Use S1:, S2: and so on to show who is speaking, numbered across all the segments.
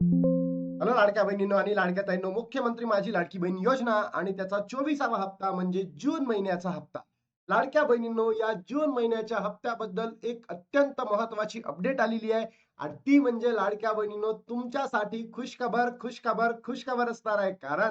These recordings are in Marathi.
S1: हॅलो लाडक्या बहिणींनो आणि लाडक्या ताईंनो, मुख्यमंत्री माझी लाडकी बहीण योजना आणि त्याचा 24वा हप्ता म्हणजे जून महिन्याचा हप्ता. लाडक्या बहिणींनो, या जून महिन्याच्या हप्त्याबद्दल एक अत्यंत महत्त्वाची अपडेट आलेली आहे आणि ती म्हणजे लाडक्या बहिणींनो, तुमच्यासाठी खुशखबर, खुशखबर, खुशखबर असणार आहे. कारण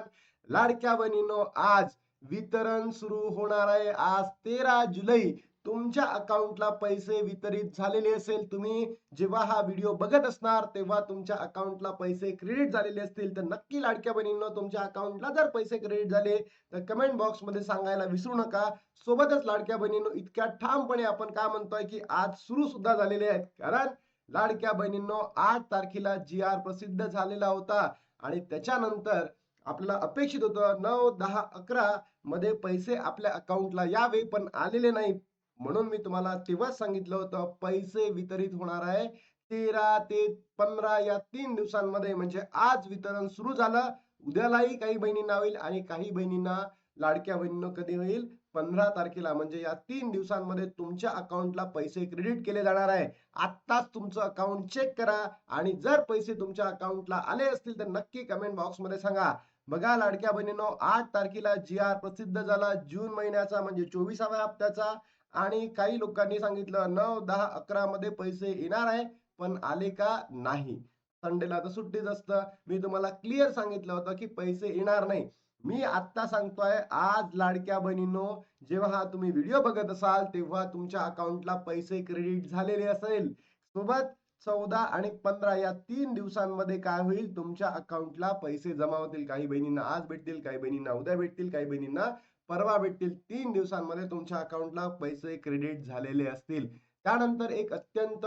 S1: लाडक्या बहिणींनो, आज वितरण सुरू होणार आहे. आज 13 जुलै तुमच्या अकाउंटला पैसे वितरित झालेले असेल. तुम्ही जेव्हा हा व्हिडिओ बघत असणार तेव्हा तुमच्या अकाउंटला पैसे क्रेडिट झालेले असतील. तर नक्की लाडक्या बहिणींनो, तुमच्या अकाउंटला जर पैसे क्रेडिट झाले तर कमेंट बॉक्समध्ये सांगायला विसरू नका. सोबतच लाडक्या बहिणींनो, इतक्या ठामपणे आपण काय म्हणतोय की आज सुरू सुद्धा झालेले आहेत. कारण लाडक्या बहिणींनो, 8 तारखेला जी-आर प्रसिद्ध झालेला होता आणि त्याच्यानंतर आपल्याला अपेक्षित होतं 9, 10, 11 मध्ये पैसे आपल्या अकाउंटला यावे, पण आलेले नाही. म्हणून मी तुम्हाला तेव्हाच सांगितलं होतं पैसे वितरित होणार आहे 13 ते 15 या 3 दिवसांमध्ये. म्हणजे आज वितरण सुरू झालं. उद्यालाही काही बहिणींना होईल आणि काही बहिणींना, लाडक्या बहिणींना कधी होईल 15 तारखेला. म्हणजे या 3 दिवसांमध्ये तुमच्या अकाउंटला पैसे क्रेडिट केले जाणार आहे. आत्ताच तुमचं अकाउंट चेक करा आणि जर पैसे तुमच्या अकाउंटला आले असतील तर नक्की कमेंट बॉक्समध्ये सांगा. बघा लाडक्या बहिणींनो, 8 तारखेला जी-आर प्रसिद्ध झाला जून महिन्याचा म्हणजे 24व्या हप्त्याचा. आणि काही लोकांनी सांगितलं 9, 10, 11 मध्ये पैसे येणार आहे, पण आले का नाही. संडेला तर सुट्टीच असतं. मी तुम्हाला क्लिअर सांगितलं होतं की पैसे येणार नाही. मी आत्ता सांगतोय, आज लाडक्या बहिणींनो, जेव्हा हा तुम्ही व्हिडिओ बघत असाल तेव्हा तुमच्या अकाउंटला पैसे क्रेडिट झालेले असेल. सोबत 14 आणि 15 या 3 दिवसांमध्ये काय होईल, तुमच्या अकाउंटला पैसे जमा होतील. काही बहिणींना आज भेटतील, काही बहिणींना उद्या भेटतील, काही बहिणींना परवा भेटतील. 3 दिवसांमध्ये तुमच्या अकाउंटला पैसे क्रेडिट झालेले असतील. त्यानंतर एक अत्यंत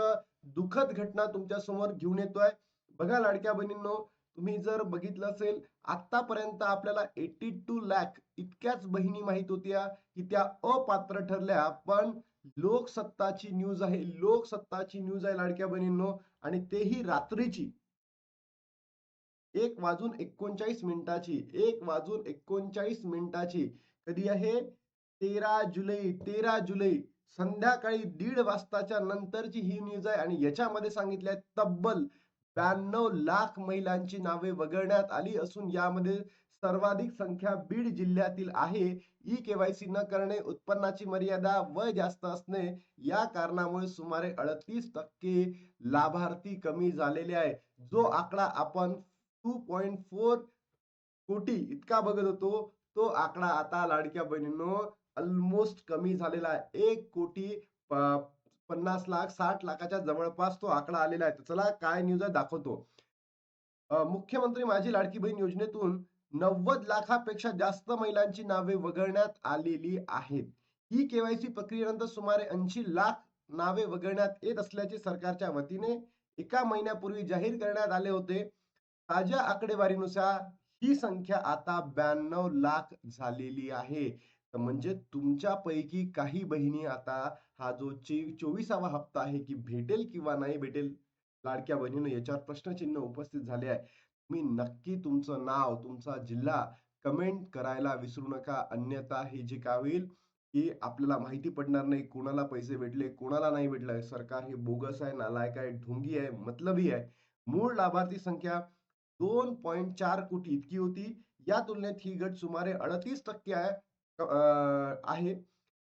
S1: दुःखद घटना तुमच्या समोर घेऊन येतोय. बघा लाडक्या बहिणींनो, तुम्ही जर बघितलं असेल, आतापर्यंत आपल्याला 82 लाख इतक्याच बहिणी माहित होत्या की त्या अपात्र ठरल्या. पण लोकसत्ताची न्यूज आहे, लोकसत्ताची न्यूज आहे लाडक्या बहिणींनो, आणि तेही रात्रीची 1:39 1:39 कधी आहे? 13 जुलै. 13 जुलै संध्याकाळी 1:30 वाजताच्या नंतरची ही न्यूज आहे आणि याच्यामध्ये सांगितलंय तब्बल 92 लाख महिलांची नावे वगळण्यात आली असून यामध्ये सर्वाधिक संख्या बीड जिल्ह्यातील आहे. ई केवायसी न करणे, उत्पन्नाची मर्यादा, वय जास्त असणे या कारणामुळे सुमारे 38% लाभार्थी कमी झालेले आहे. जो आकडा आपण 2.4 कोटी इतका बघत होतो, तो आकडा आता लाडक्या बहिणींनो ऑलमोस्ट कमी झालेला आहे. 1 कोटी 50 लाख 60 लाखाच्या जवळपास तो आकडा आलेला आहे. तर चला काय न्यूज आहे दाखवतो. मुख्यमंत्री माझी लाडकी बहीण योजनेतून 90 लाखापेक्षा जास्त महिलांची नावे वगळण्यात आलेली आहेत. ही केवायसी प्रक्रियेनंतर सुमारे 80 लाख नावे वगळण्यात येत असल्याचे सरकारच्या वतीने एका महिन्यापूर्वी जाहीर करण्यात आले होते. ताज्या आकडेवारीनुसार ही संख्या आता 92 लाख झालेली आहे. तर म्हणजे तुमच्यापैकी काही बहिणी आता हा जो 24वा हप्ता आहे की भेटेल किंवा नाही भेटेल, लाडक्या बहिणींनो याच्यावर प्रश्नचिन्ह उपस्थित झाले आहे. तुम्ही नक्की तुमचं नाव, तुमचा जिल्हा कमेंट करायला विसरू नका. अन्यथा हे जे काय होईल, की आपल्याला माहिती पडणार नाही कोणाला पैसे भेटले, कोणाला नाही भेटलं. सरकार हे बोगस आहे, नालायक आहे, ढोंगी आहे, मतलबी आहे. मूळ लाभार्थी संख्या 2.4 कोटी इतकी होती. या तुलनेत ही घट सुमारे 38% आहे.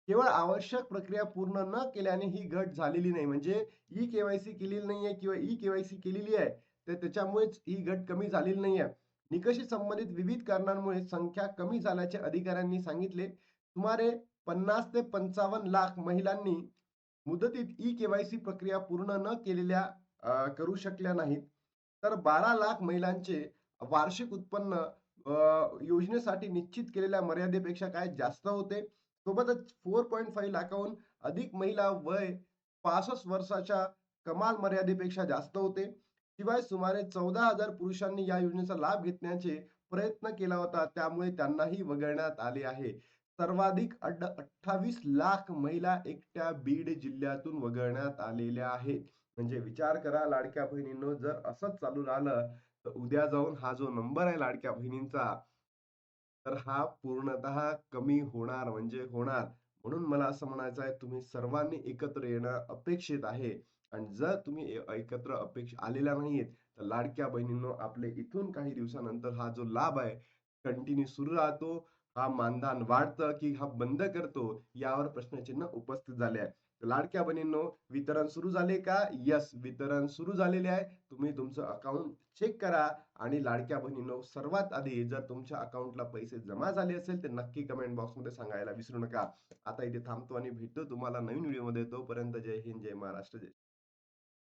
S1: केवळ आवश्यक प्रक्रिया पूर्ण न केल्याने ही घट झालेली नाही. म्हणजे ई-केवायसी केलेली नाहीये किंवा ई-केवायसी केलेली आहे, तर त्याच्यामुळेच ही घट कमी झालेली नाहीये. निकषी संबंधित विविध कारणांमुळे संख्या कमी झाल्याचे अधिकाऱ्यांनी सांगितले. सुमारे 50 ते 55 लाख महिलांनी मुदतीत ई-केवायसी प्रक्रिया पूर्ण न केलेल्या करू शकल्या नाहीत. तर 12 लाख महिलांचे वार्षिक उत्पन्न योजनेसाठी निश्चित केलेल्या मर्यादेपेक्षा काय जास्त होते. सोबतच 4.5 लाखाहून अधिक महिला वय 65 वर्षाच्या कमाल मर्यादेपेक्षा जास्त होते. शिवाय सुमारे 14,000 पुरुषांनी या योजनेचा लाभ घेण्याचे प्रयत्न केला होता. त्यामुळे त्यांनाही वगळण्यात आले आहे. सर्वाधिक 28 लाख महिला एकट्या बीड जिल्ह्यातून वगळण्यात आलेल्या आहेत. म्हणजे विचार करा लाडक्या बहिणींनो, जर असंच चालू राहिलं तर उद्या जाऊन हा जो नंबर आहे लाडक्या बहिणींचा, तर हा पूर्णतः कमी होणार म्हणजे होणार. म्हणून मला असं म्हणायचं आहे, तुम्ही सर्वांनी एकत्र येणं अपेक्षित आहे आणि जर तुम्ही एकत्र आलेल्या नाहीयेत, तर लाडक्या बहिणींनो, आपले इथून काही दिवसानंतर हा जो लाभ आहे कंटिन्यू सुरू राहतो. हा मानधन वाढतं की हा बंद करतो, यावर प्रश्नचिन्ह उपस्थित झाले आहे. लाडक्या बहिणींनो, वितरण सुरू झाले का? येस, वितरण सुरू झालेले आहे. तुम्ही तुमचं अकाउंट चेक करा आणि लाडक्या बहिणींनो, सर्वात आधी जर तुमच्या अकाउंटला पैसे जमा झाले असेल तर नक्की कमेंट बॉक्समध्ये सांगायला विसरू नका. आता इथे थांबतो आणि भेटतो तुम्हाला नवीन व्हिडिओमध्ये. तोपर्यंत जय हिंद, जय महाराष्ट्र, जय